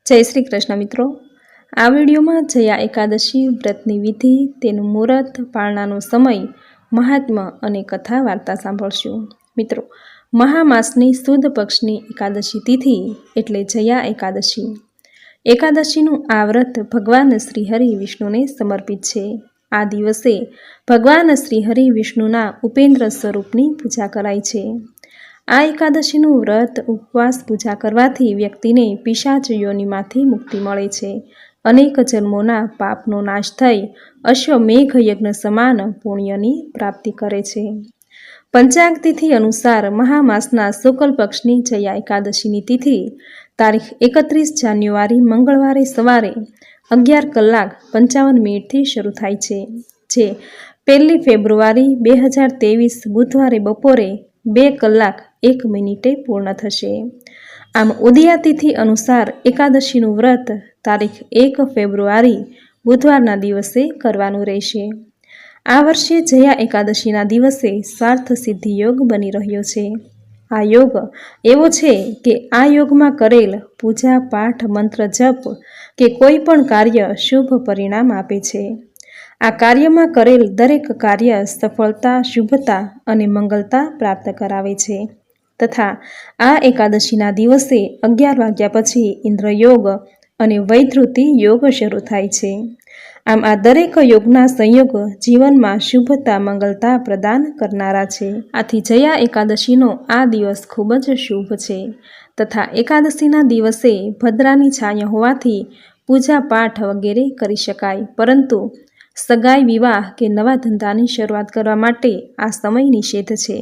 જય શ્રી કૃષ્ણ મિત્રો, આ વિડીયોમાં જયા એકાદશી વ્રતની વિધિ, તેનું મુહૂર્ત, પાળનાનો સમય, મહાત્મ્ય અને કથા વાર્તા સાંભળશું. મિત્રો, મહામાસની સુદ પક્ષની એકાદશી તિથિ એટલે જયા એકાદશી. એકાદશીનું આ વ્રત ભગવાન શ્રી હરિ વિષ્ણુને સમર્પિત છે. આ દિવસે ભગવાન શ્રી હરિ વિષ્ણુના ઉપેન્દ્ર સ્વરૂપની પૂજા કરાય છે. આ એકાદશીનું વ્રત ઉપવાસ પૂજા કરવાથી વ્યક્તિને પિશાચ યોનિમાંથી મુક્તિ મળે છે. અનેક જન્મોના પાપનો નાશ થઈ અશ્વમેઘ યજ્ઞ સમાન પુણ્યની પ્રાપ્તિ કરે છે. પંચાંગ તિથિ અનુસાર મહામાસના શુક્લ પક્ષની જયા એકાદશીની તિથિ તારીખ 31 જાન્યુઆરી મંગળવારે સવારે 11:55 શરૂ થાય છે, જે 1 ફેબ્રુઆરી 2023 બુધવારે બપોરે 2:01 પૂર્ણ થશે. આમ ઉદયા તિથિ અનુસાર એકાદશીનું વ્રત તારીખ 1 ફેબ્રુઆરી બુધવારના દિવસે કરવાનું રહેશે. આ વર્ષે જયા એકાદશીના દિવસે સ્વાર્થ સિદ્ધિ યોગ બની રહ્યો છે. આ યોગ એવો છે કે આ યોગમાં કરેલ પૂજા પાઠ મંત્ર જપ કે કોઈ પણ કાર્ય શુભ પરિણામ આપે છે. આ કાર્યમાં કરેલ દરેક કાર્ય સફળતા, શુભતા અને મંગલતા પ્રાપ્ત કરાવે છે. તથા આ એકાદશીના દિવસે 11 વાગ્યા પછી ઇન્દ્રયોગ અને વૈધૃતિ યોગ શરૂ થાય છે. આમ આ દરેક યોગના સંયોગ જીવનમાં શુભતા, મંગલતા પ્રદાન કરનારા છે. આથી જયા એકાદશીનો આ દિવસ ખૂબ જ શુભ છે. તથા એકાદશીના દિવસે ભદ્રાની છાયા હોવાથી પૂજા પાઠ વગેરે કરી શકાય, પરંતુ સગાઈ, વિવાહ કે નવા ધંધાની શરૂઆત કરવા માટે આ સમય નિષેધ છે.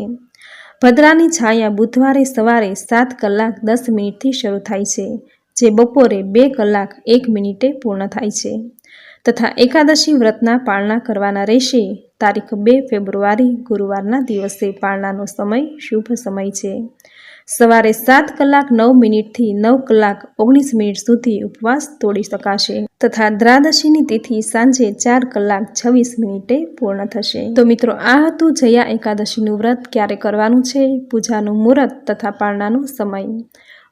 ભદ્રાની છાયા બુધવારે સવારે 7:10 શરૂ થાય છે, જે બપોરે 2:01 પૂર્ણ થાય છે. તથા એકાદશી વ્રતના પાળના કરવાના રહેશે. તારીખ 2 ફેબ્રુઆરી ગુરુવારના દિવસે પાળનાનો સમય શુભ સમય છે. સવારે 7:09 થી 9:19 સુધી ઉપવાસ તોડી શકાશે. તથા દ્વાદશીની તિથિ સાંજે 4:26 પૂર્ણ થશે. તો મિત્રો, આ હતું જયા એકાદશીનું વ્રત ક્યારે કરવાનું છે, પૂજાનું મુહૂર્ત તથા પાળનાનો સમય.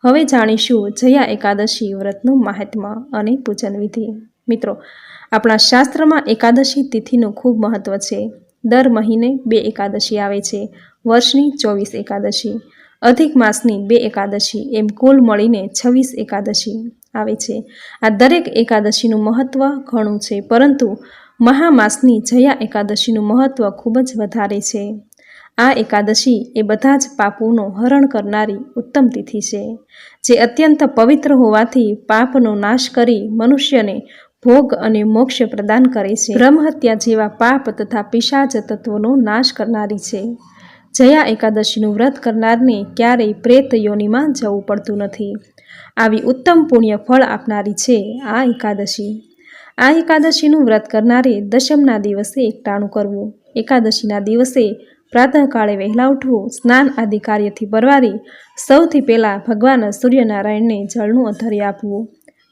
હવે જાણીશું જયા એકાદશી વ્રતનું મહાત્મ્ય અને પૂજન વિધિ. મિત્રો, આપણા શાસ્ત્રમાં એકાદશી તિથિનું ખૂબ મહત્વ છે. દર મહિને 2 એકાદશી આવે છે. વર્ષની 24 એકાદશી, અધિક માસની 2 એકાદશી, એમ કુલ મળીને 26 એકાદશી આવે છે. આ દરેક એકાદશીનું મહત્વ ઘણું છે, પરંતુ મહામાસની જયા એકાદશીનું મહત્વ ખૂબ જ વધારે છે. આ એકાદશી એ બધા જ પાપોનું હરણ કરનારી ઉત્તમ તિથિ છે, જે અત્યંત પવિત્ર હોવાથી પાપનો નાશ કરી મનુષ્યને ભોગ અને મોક્ષ પ્રદાન કરે છે. બ્રહ્મહત્યા જેવા પાપ તથા પિશાચ તત્વોનો નાશ કરનારી છે. જયા એકાદશીનું વ્રત કરનારને ક્યારેય પ્રેત યોનિમાં જવું પડતું નથી. આવી ઉત્તમ પુણ્ય ફળ આપનારી છે આ એકાદશી. આ એકાદશીનું વ્રત કરનારે દશમના દિવસે એકટાણું કરવું. એકાદશીના દિવસે પ્રાતઃકાળે વહેલા ઉઠવું, સ્નાન આદિ કાર્યથી પરવારી સૌથી પહેલાં ભગવાન સૂર્યનારાયણને જળનું અધર્ય આપવું.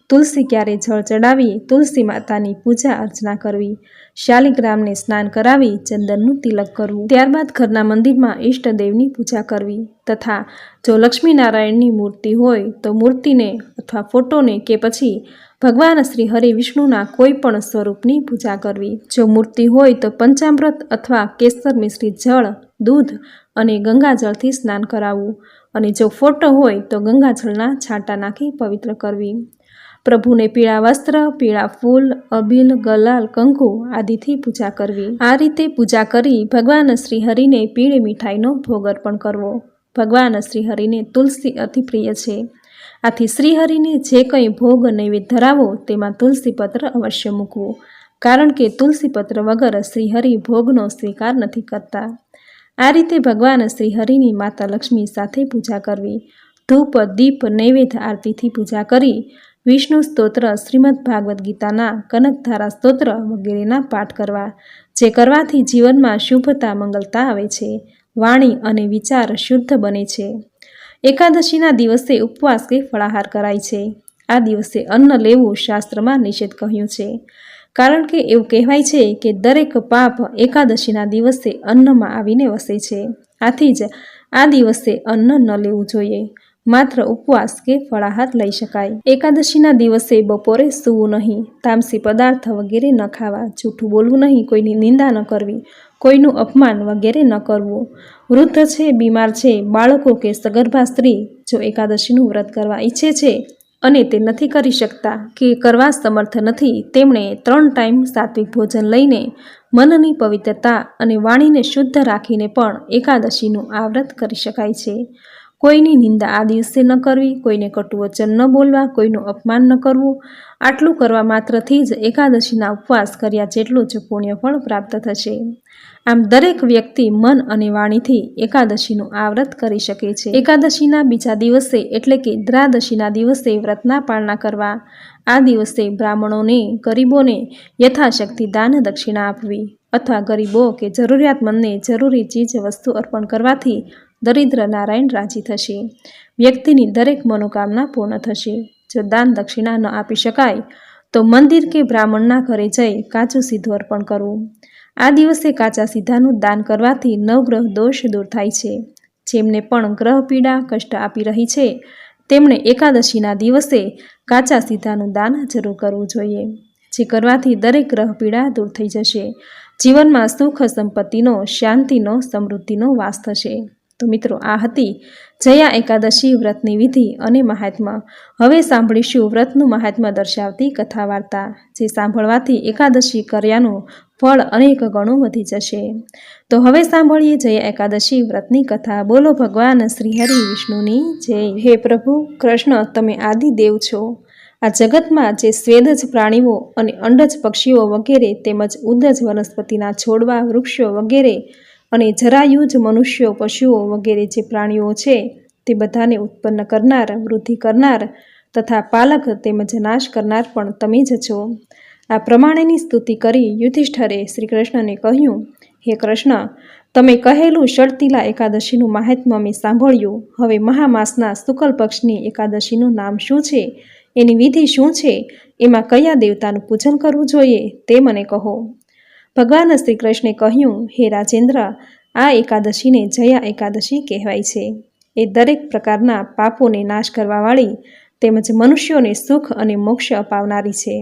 તુલસી ક્યારે જળ ચડાવી તુલસી માતાની પૂજા અર્ચના કરવી. શાલિગ્રામને સ્નાન કરાવી ચંદનનું તિલક કરવું. ત્યારબાદ ઘરના મંદિરમાં ઈષ્ટદેવની પૂજા કરવી. તથા જો લક્ષ્મીનારાયણની મૂર્તિ હોય તો મૂર્તિને અથવા ફોટોને કે પછી ભગવાન શ્રી હરિ વિષ્ણુના કોઈ પણ સ્વરૂપની પૂજા કરવી. જો મૂર્તિ હોય તો પંચામૃત અથવા કેસર મિશ્રિત જળ, દૂધ અને ગંગાજળથી સ્નાન કરાવવું. અને જો ફોટો હોય તો ગંગાજળના છાંટા નાખી પવિત્ર કરવી. પ્રભુને પીળા વસ્ત્ર, પીળા ફૂલ, અબીલ, ગલાલ, કંકુ આદિથી પૂજા કરવી. આ રીતે પૂજા કરી ભગવાન શ્રી હરિને પીળી મીઠાઈનો ભોગ અર્પણ કરવો. ભગવાન શ્રી હરિને તુલસી અતિ પ્રિય છે. આથી શ્રીહરિને જે કંઈ ભોગ નૈવેદ્ય ધરાવો તેમાં તુલસીપત્ર અવશ્ય મૂકવું, કારણ કે તુલસીપત્ર વગર શ્રીહરિ ભોગનો સ્વીકાર નથી કરતા. આ રીતે ભગવાન શ્રીહરિની માતા લક્ષ્મી સાથે પૂજા કરવી. ધૂપ, દીપ, નૈવેદ્ય આરતીથી પૂજા કરી વિષ્ણુ સ્તોત્ર, શ્રીમદ ભાગવદ્ ગીતાના કનકધારા સ્તોત્ર વગેરેના પાઠ કરવા, જે કરવાથી જીવનમાં શુભતા, મંગલતા આવે છે. વાણી અને વિચાર શુદ્ધ બને છે. એકાદશીના દિવસે ઉપવાસ કે ફળાહાર કરાય છે. આ દિવસે અન્ન લેવું શાસ્ત્રમાં નિષેધ કહ્યું છે, કારણ કે એવું કહેવાય છે કે દરેક પાપ એકાદશીના દિવસે અન્નમાં આવીને વસે છે. આથી જ આ દિવસે અન્ન ન લેવું જોઈએ. માત્ર ઉપવાસ કે ફળાહાર લઈ શકાય. એકાદશીના દિવસે બપોરે સૂવું નહીં, તામસી પદાર્થ વગેરે ન ખાવા, જૂઠું બોલવું નહીં, કોઈની નિંદા ન કરવી, કોઈનું અપમાન વગેરે ન કરવું. વૃદ્ધ છે, બીમાર છે, બાળકો કે સગર્ભા સ્ત્રી જો એકાદશીનું વ્રત કરવા ઈચ્છે છે અને તે નથી કરી શકતા કે કરવા સમર્થ નથી, તેમણે 3 ટાઈમ સાત્વિક ભોજન લઈને મનની પવિત્રતા અને વાણીને શુદ્ધ રાખીને પણ એકાદશીનું આ વ્રત કરી શકાય છે. કોઈની નિંદા આ દિવસે ન કરવી, કોઈને કટુ વચન ન બોલવા, કોઈનું અપમાન ન કરવું. આટલું કરવા માત્રથી જ એકાદશીના ઉપવાસ કર્યા જેટલું જ પુણ્યફળ પ્રાપ્ત થશે. આમ દરેક વ્યક્તિ મન અને વાણીથી એકાદશીનું આ વ્રત કરી શકે છે. એકાદશીના બીજા દિવસે એટલે કે દ્વાદશીના દિવસે વ્રતના પાળના કરવા. આ દિવસે બ્રાહ્મણોને, ગરીબોને યથાશક્તિ દાન દક્ષિણા આપવી અથવા ગરીબો કે જરૂરિયાતમંદને જરૂરી ચીજ વસ્તુ અર્પણ કરવાથી દરિદ્ર નારાયણ રાજી થશે. વ્યક્તિની દરેક મનોકામના પૂર્ણ થશે. જો દાન દક્ષિણા ન આપી શકાય તો મંદિર કે બ્રાહ્મણના ઘરે જઈ કાચું સીધું અર્પણ કરવું. આ દિવસે કાચા સીધાનું દાન કરવાથી નવગ્રહ દોષ દૂર થાય છે. જેમને પણ ગ્રહ પીડા કષ્ટ આપી રહી છે તેમણે એકાદશીના દિવસે કાચા સીધાનું દાન જરૂર કરવું જોઈએ. જે કરવાથી દરેક ગ્રહ પીડા દૂર થઈ જશે. જીવનમાં સુખ સંપત્તિનો, શાંતિનો, સમૃદ્ધિનો વાસ થશે. તો મિત્રો, આ હતી જયા એકાદશી વ્રતની વિધિ અને મહાત્મ્ય. હવે સાંભળીશું વ્રતનું મહાત્મ્ય દર્શાવતી કથા વાર્તા, જે સાંભળવાથી એકાદશી કર્યાનું ફળ અનેક ગણું વધી જશે. તો હવે સાંભળીએ જયા એકાદશી વ્રતની કથા. બોલો ભગવાન શ્રી હરિ વિષ્ણુની જય. હે પ્રભુ કૃષ્ણ, તમે આદિદેવ છો. આ જગતમાં જે સ્વેદજ પ્રાણીઓ અને અંડજ પક્ષીઓ વગેરે તેમજ ઉદજ વનસ્પતિના છોડવા, વૃક્ષો વગેરે અને જરાયુજ મનુષ્યો, પશુઓ વગેરે જે પ્રાણીઓ છે તે બધાને ઉત્પન્ન કરનાર, વૃદ્ધિ કરનાર તથા પાલક તેમજ નાશ કરનાર પણ તમે જ છો. આ પ્રમાણેની સ્તુતિ કરી યુધિષ્ઠરે શ્રી કૃષ્ણને કહ્યું, હે કૃષ્ણ, તમે કહેલું ષડતીલા એકાદશીનું મહાત્મ્ય મેં સાંભળ્યું. હવે મહામાસના શુક્લ પક્ષની એકાદશીનું નામ શું છે, એની વિધિ શું છે, એમાં કયા દેવતાનું પૂજન કરવું જોઈએ તે મને કહો. ભગવાન શ્રી કૃષ્ણે કહ્યું, હે રાજેન્દ્ર, આ એકાદશીને જયા એકાદશી કહેવાય છે. એ દરેક પ્રકારના પાપોને નાશ કરવાવાળી તેમજ મનુષ્યોને સુખ અને મોક્ષ અપાવનારી છે.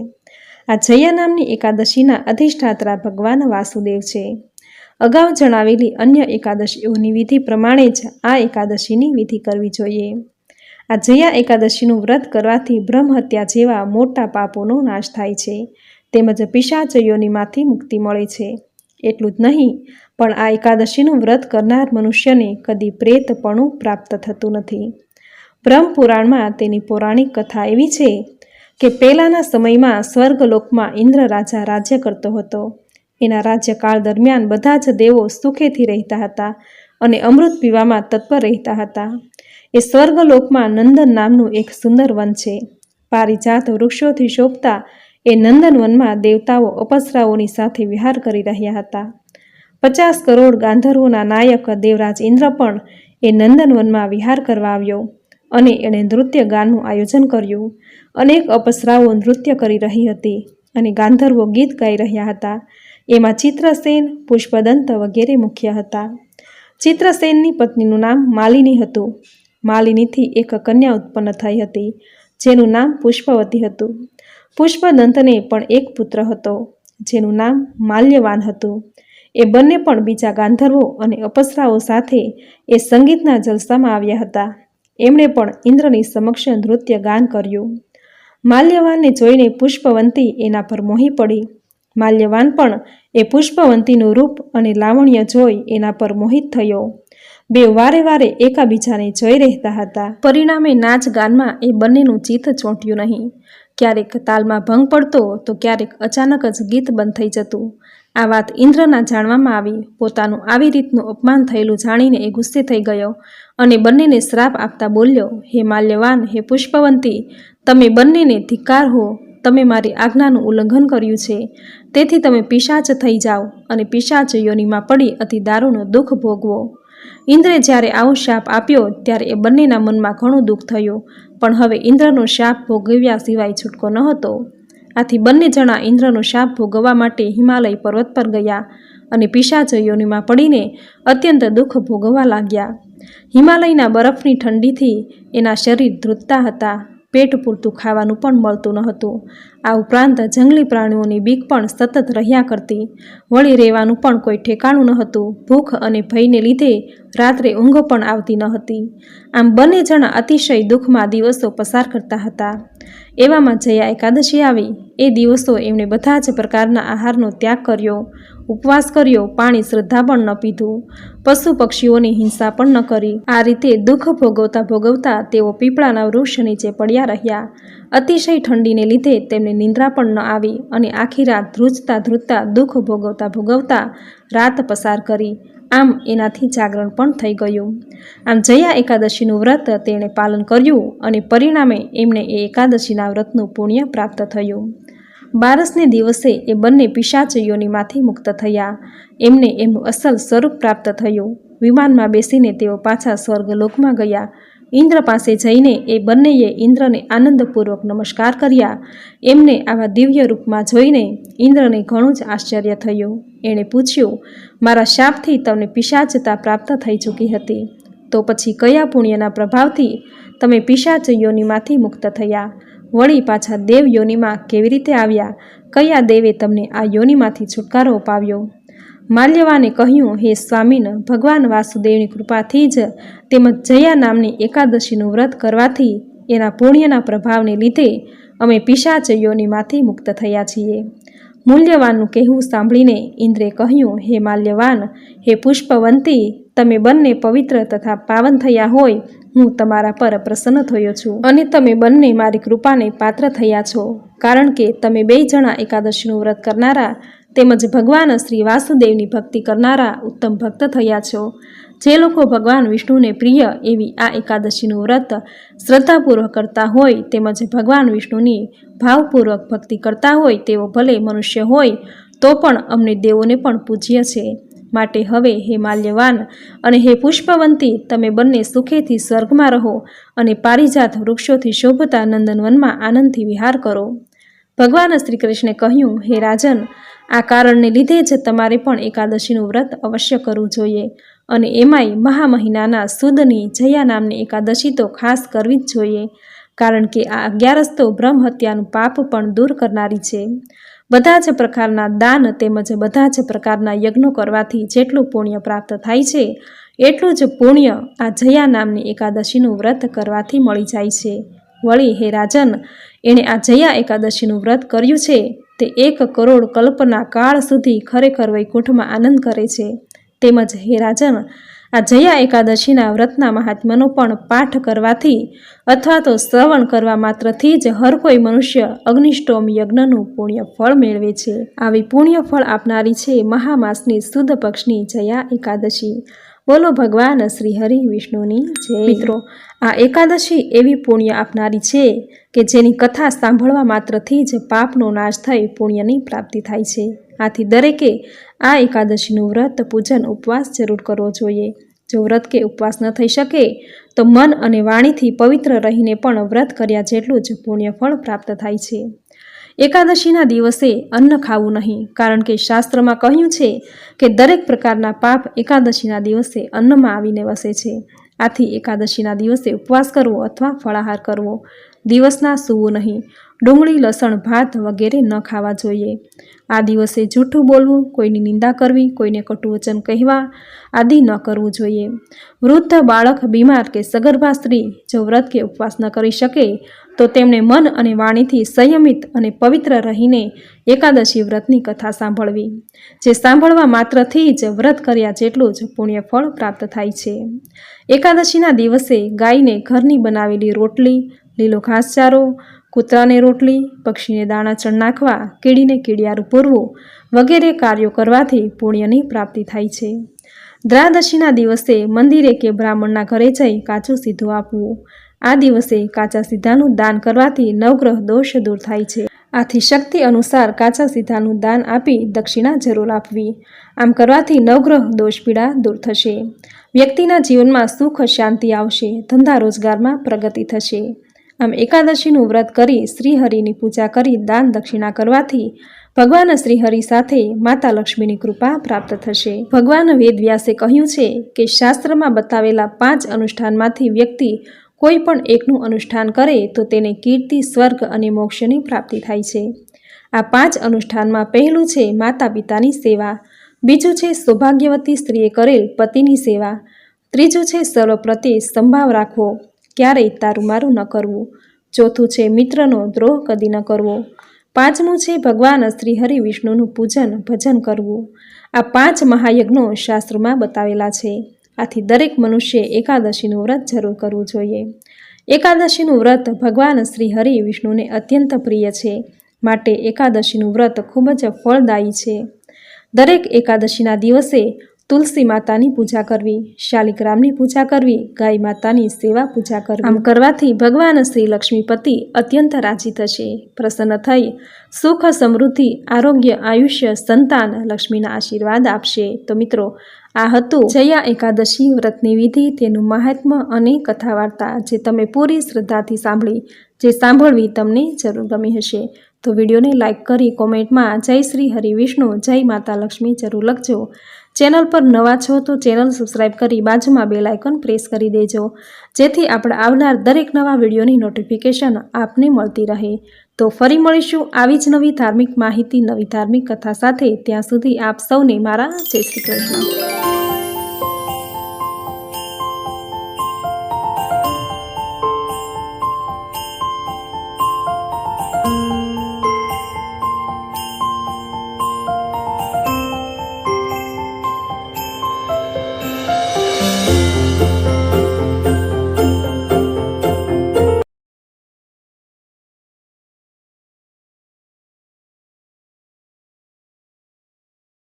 આ જયા નામની એકાદશીના અધિષ્ઠાત્રા ભગવાન વાસુદેવ છે. અગાઉ જણાવેલી અન્ય એકાદશીઓની વિધિ પ્રમાણે જ આ એકાદશીની વિધિ કરવી જોઈએ. આ જયા એકાદશીનું વ્રત કરવાથી બ્રહ્મહત્યા જેવા મોટા પાપોનો નાશ થાય છે તેમજ પિશાચયોનીમાંથી મુક્તિ મળે છે. એટલું જ નહીં, પણ આ એકાદશીનું વ્રત કરનાર મનુષ્યને કદી પ્રેતપણું પ્રાપ્ત થતું નથી. બ્રહ્મપુરાણમાં તેની પૌરાણિક કથા એવી છે કે પહેલાંના સમયમાં સ્વર્ગલોકમાં ઇન્દ્ર રાજા રાજ્ય કરતો હતો. એના રાજ્યકાળ દરમિયાન બધા જ દેવો સુખેથી રહેતા હતા અને અમૃત પીવામાં તત્પર રહેતા હતા. એ સ્વર્ગલોકમાં નંદન નામનું એક સુંદર વન છે. પારિજાત વૃક્ષોથી શોભતા એ નંદનવનમાં દેવતાઓ અપ્સરાઓની સાથે વિહાર કરી રહ્યા હતા. 50 કરોડ ગાંધર્વોના નાયક દેવરાજ ઇન્દ્ર પણ એ નંદનવનમાં વિહાર કરવા આવ્યો અને એણે નૃત્ય ગાનનું આયોજન કર્યું. અનેક અપ્સરાઓ નૃત્ય કરી રહી હતી અને ગાંધર્વો ગીત ગાઈ રહ્યા હતા. એમાં ચિત્રસેન, પુષ્પદંત વગેરે મુખ્ય હતા. ચિત્રસેનની પત્નીનું નામ માલિની હતું. માલિનીથી એક કન્યા ઉત્પન્ન થઈ હતી જેનું નામ પુષ્પવતી હતું. પુષ્પદંતને પણ એક પુત્ર હતો જેનું નામ માલ્યવાન હતું. એ બંને પણ બીજા ગાંધર્વો અને અપ્સરાઓ સાથે એ સંગીતના જલસામાં આવ્યા હતા. એમણે પણ ઇન્દ્રની સમક્ષ નૃત્ય ગાન કર્યું. માલ્યવાનને જોઈને પુષ્પવંતી એના પર મોહી પડી. માલ્યવાન પણ એ પુષ્પવંતીનું રૂપ અને લાવણ્ય જોઈ એના પર મોહિત થયો. બે વારે વારે એકાબીજાને જોઈ રહેતા હતા. પરિણામે નાચ ગાનમાં એ બંનેનું ચિત્ત ચોંટ્યું નહીં. ક્યારેક તાલમાં ભંગ પડતો તો ક્યારેક અચાનક જ ગીત બંધ થઈ જતું. આ વાત ઇન્દ્રના જાણવામાં આવી. પોતાનું આવી રીતનું અપમાન થયેલું જાણીને એ ગુસ્સે થઈ ગયો અને બંનેને શ્રાપ આપતા બોલ્યો, હે માલ્યવાન, હે પુષ્પવંતી, તમે બંનેને ધિક્કાર હો. તમે મારી આજ્ઞાનું ઉલ્લંઘન કર્યું છે, તેથી તમે પિશાચ થઈ જાઓ અને પિશાચ યોનિમાં પડી અતિ દારૂણ દુઃખ ભોગવો. ઇન્દ્રે જ્યારે આવો શાપ આપ્યો ત્યારે એ બંનેના મનમાં ઘણું દુઃખ થયું, પણ હવે ઇન્દ્રનો શાપ ભોગવ્યા સિવાય છૂટકો ન હતો. આથી બંને જણા ઇન્દ્રનો શાપ ભોગવવા માટે હિમાલય પર્વત પર ગયા અને પિશાચ યોનિમાં પડીને અત્યંત દુઃખ ભોગવવા લાગ્યા. હિમાલયના બરફની ઠંડીથી એના શરીર ધ્રુજતા હતા. પેટ પૂરતું ખાવાનું પણ મળતું ન હતું. આ ઉપરાંત જંગલી પ્રાણીઓની બીક પણ સતત રહ્યા કરતી. વળી રહેવાનું પણ કોઈ ઠેકાણું ન હતું. ભૂખ અને ભયને લીધે રાત્રે ઊંઘ પણ આવતી ન હતી. આમ બંને જણા અતિશય દુઃખમાં દિવસો પસાર કરતા હતા. એવામાં જયા એકાદશી આવી. એ દિવસો એમણે બધા જ પ્રકારના આહારનો ત્યાગ કર્યો, ઉપવાસ કર્યો, પાણી શ્રદ્ધા પણ ન પીધું, પશુ પક્ષીઓની હિંસા પણ ન કરી. આ રીતે દુઃખ ભોગવતા ભોગવતા તેઓ પીપળાના વૃક્ષ નીચે પડ્યા રહ્યા. અતિશય ઠંડીને લીધે તેમને નિંદ્રા પણ ન આવી અને આખી રાત ધ્રુજતા ધ્રુજતા દુઃખ ભોગવતા ભોગવતા રાત પસાર કરી. આમ એનાથી જાગરણ પણ થઈ ગયું. આમ જયા એકાદશીનું વ્રત તેણે પાલન કર્યું અને પરિણામે એમને એ એકાદશીના વ્રતનું પુણ્ય પ્રાપ્ત થયું. 12ને દિવસે એ બંને પિશાચ યોનિમાંથી મુક્ત થયા. એમને એમનું અસલ સ્વરૂપ પ્રાપ્ત થયું. વિમાનમાં બેસીને તેઓ પાછા સ્વર્ગલોકમાં ગયા. ઇન્દ્ર પાસે જઈને એ બંનેએ ઇન્દ્રને આનંદપૂર્વક નમસ્કાર કર્યા. એમને આવા દિવ્ય રૂપમાં જોઈને ઇન્દ્રને ઘણું જ આશ્ચર્ય થયું. એણે પૂછ્યું, મારા શાપથી તમને પિશાચતા પ્રાપ્ત થઈ ચૂકી હતી, તો પછી કયા પુણ્યના પ્રભાવથી તમે પિશાચ યોનિમાંથી મુક્ત થયા? વળી પાછા દેવ યોનિમાં કેવી રીતે આવ્યા? કયા દેવે તમને આ યોનિમાંથી છુટકારો અપાવ્યો? માલ્યવાને કહ્યું, હે સ્વામીન, ભગવાન વાસુદેવની કૃપાથી જ તેમજ જયા નામની એકાદશીનું વ્રત કરવાથી એના પુણ્યના પ્રભાવને લીધે અમે પિશાચ યોનિમાંથી મુક્ત થયા છીએ. મૂલ્યવાનનું કહેવું સાંભળીને ઇન્દ્રે કહ્યું, હે માલ્યવાન, હે પુષ્પવંતી, તમે બંને પવિત્ર તથા પાવન થયા હોય હું તમારા પર પ્રસન્ન થયો છું અને તમે બંને મારી કૃપાને પાત્ર થયા છો. કારણ કે તમે 2 જણા એકાદશીનું વ્રત કરનારા તેમજ ભગવાન શ્રી વાસુદેવની ભક્તિ કરનારા ઉત્તમ ભક્ત થયા છો. જે લોકો ભગવાન વિષ્ણુને પ્રિય એવી આ એકાદશીનું વ્રત શ્રદ્ધાપૂર્વક કરતા હોય તેમજ ભગવાન વિષ્ણુની ભાવપૂર્વક ભક્તિ કરતા હોય તેઓ ભલે મનુષ્ય હોય તો પણ અમને દેવોને પણ પૂજ્ય છે. માટે હવે હે માલ્યવાન અને હે પુષ્પવંતી, તમે બંને સુખેથી સ્વર્ગમાં રહો અને પારિજાત વૃક્ષોથી શોભતા નંદનવનમાં આનંદથી વિહાર કરો. ભગવાન શ્રી કૃષ્ણે કહ્યું, હે રાજન, આ કારણને લીધે જ તમારે પણ એકાદશીનું વ્રત અવશ્ય કરવું જોઈએ અને એમાંય મહા મહિનાના સુદની જયા નામની એકાદશી તો ખાસ કરવી જ જોઈએ. કારણ કે આ 11 તો બ્રહ્મ હત્યાનું પાપ પણ દૂર કરનારી છે. બધા જ પ્રકારના દાન તેમજ બધા જ પ્રકારના યજ્ઞો કરવાથી જેટલું પુણ્ય પ્રાપ્ત થાય છે એટલું જ પુણ્ય આ જયા નામની એકાદશીનું વ્રત કરવાથી મળી જાય છે. વળી હે રાજન, એણે આ જયા એકાદશીનું વ્રત કર્યું છે તે 1 કરોડ કલ્પના કાળ સુધી ખરેખર વૈકુંઠમાં આનંદ કરે છે. તેમજ હે રાજન, આ જયા એકાદશીના વ્રતના મહાત્મ્યનો પણ પાઠ કરવાથી અથવા તો શ્રવણ કરવા માત્રથી જ હર કોઈ મનુષ્ય અગ્નિષ્ટોમ યજ્ઞનું પુણ્ય ફળ મેળવે છે. આવી પુણ્ય ફળ આપનારી છે મહામાસની સુદ પક્ષની જયા એકાદશી. બોલો ભગવાન શ્રી હરિ વિષ્ણુની જય. મિત્રો, આ એકાદશી એવી પુણ્ય આપનારી છે કે જેની કથા સાંભળવા માત્રથી જ પાપનો નાશ થઈ પુણ્યની પ્રાપ્તિ થાય છે. આથી દરેકે આ એકાદશીનું વ્રત, પૂજન, ઉપવાસ જરૂર કરવો જોઈએ. જો વ્રત કે ઉપવાસ ન થઈ શકે તો મન અને વાણીથી પવિત્ર રહીને પણ વ્રત કર્યા જેટલું જ પુણ્યફળ પ્રાપ્ત થાય છે. એકાદશીના દિવસે અન્ન ખાવું નહીં, કારણ કે શાસ્ત્રમાં કહ્યું છે કે દરેક પ્રકારના પાપ એકાદશીના દિવસે અન્નમાં આવીને વસે છે. આથી એકાદશીના દિવસે ઉપવાસ કરવો અથવા ફળાહાર કરવો. દિવસના સૂવું નહીં. ડુંગળી, લસણ, ભાત વગેરે ન ખાવા જોઈએ. આ દિવસે જૂઠું બોલવું, કોઈની નિંદા કરવી, કોઈને કટુ વચન કહેવા આદિ ન કરવું જોઈએ. વૃદ્ધ, બાળક, બીમાર કે સગર્ભા સ્ત્રી જો વ્રત કે ઉપવાસ ન કરી શકે તો તેમણે મન અને વાણીથી સંયમિત અને પવિત્ર રહીને એકાદશી વ્રતની કથા સાંભળવી. જે સાંભળવા માત્રથી જ વ્રત કર્યા જેટલું જ પુણ્યફળ પ્રાપ્ત થાય છે. એકાદશીના દિવસે ગાયને ઘરની બનાવેલી રોટલી, લીલો ઘાસચારો, કૂતરાને રોટલી, પક્ષીને દાણા ચણ નાખવા, કીડીને કીડિયારું પૂરવું વગેરે કાર્યો કરવાથી પુણ્યની પ્રાપ્તિ થાય છે. દ્વાદશીના દિવસે મંદિરે કે બ્રાહ્મણના ઘરે જઈ કાચું સીધું આપવું. આ દિવસે કાચા સીધાનું દાન કરવાથી નવગ્રહ દોષ દૂર થાય છે. આથી શક્તિ અનુસાર કાચા સીધાનું દાન આપી દક્ષિણા જરૂર આપવી. આમ કરવાથી નવગ્રહ દોષ પીડા દૂર થશે. વ્યક્તિના જીવનમાં સુખ શાંતિ આવશે. ધંધા રોજગારમાં પ્રગતિ થશે. આમ એકાદશીનું વ્રત કરી શ્રીહરિની પૂજા કરી દાન દક્ષિણા કરવાથી ભગવાન શ્રીહરિ સાથે માતા લક્ષ્મીની કૃપા પ્રાપ્ત થશે. ભગવાન વેદવ્યાસે કહ્યું છે કે શાસ્ત્રમાં બતાવેલા 5 અનુષ્ઠાનમાંથી વ્યક્તિ કોઈ પણ એકનું અનુષ્ઠાન કરે તો તેને કીર્તિ, સ્વર્ગ અને મોક્ષની પ્રાપ્તિ થાય છે. આ 5 અનુષ્ઠાનમાં પહેલું છે માતા પિતાની સેવા, બીજું છે સૌભાગ્યવતી સ્ત્રીએ કરેલ પતિની સેવા, ત્રીજું છે સર્વ પ્રત્યે સંભાવ રાખવો, ક્યારેય તારુમારું ન કરવું, ચોથું છે મિત્રનો દ્રોહ કદી ન કરવો, પાંચમું છે ભગવાન શ્રી હરિ વિષ્ણુનું પૂજન ભજન કરવું. આ 5 મહાયજ્ઞો શાસ્ત્રોમાં બતાવેલા છે. આથી દરેક મનુષ્ય એકાદશીનું વ્રત જરૂર કરવું જોઈએ. એકાદશીનું વ્રત ભગવાન શ્રી હરિ વિષ્ણુને અત્યંત પ્રિય છે, માટે એકાદશીનું વ્રત ખૂબ જ ફળદાયી છે. દરેક એકાદશીના દિવસે તુલસી માતાની પૂજા કરવી, શાલિગ્રામની પૂજા કરવી, ગાય માતાની સેવા પૂજા કરવી. આમ કરવાથી ભગવાન શ્રી લક્ષ્મીપતિ અત્યંત રાજી થશે, પ્રસન્ન થઈ સુખ, સમૃદ્ધિ, આરોગ્ય, આયુષ્ય, સંતાન, લક્ષ્મીના આશીર્વાદ આપશે. તો મિત્રો, આ હતું જયા એકાદશી વ્રતની વિધિ, તેનું મહાત્મ્ય અને કથા વાર્તા, જે તમે પૂરી શ્રદ્ધાથી સાંભળી, જે સાંભળવી તમને જરૂર ગમી હશે. તો વિડીયોને લાઇક કરી કોમેન્ટમાં જય શ્રી હરિ વિષ્ણુ, જય માતા લક્ષ્મી જરૂર લખજો. ચેનલ પર નવા છો તો ચેનલ સબસ્ક્રાઈબ કરી બાજુમાં બેલ આઇકન પ્રેસ કરી દેજો, જેથી આપણે આવનાર દરેક નવા વિડીયોની નોટિફિકેશન આપને મળતી રહે. તો ફરી મળીશું આવી જ નવી ધાર્મિક માહિતી, નવી ધાર્મિક કથા સાથે. ત્યાં સુધી આપ સૌને મારા જય શ્રી કૃષ્ણ.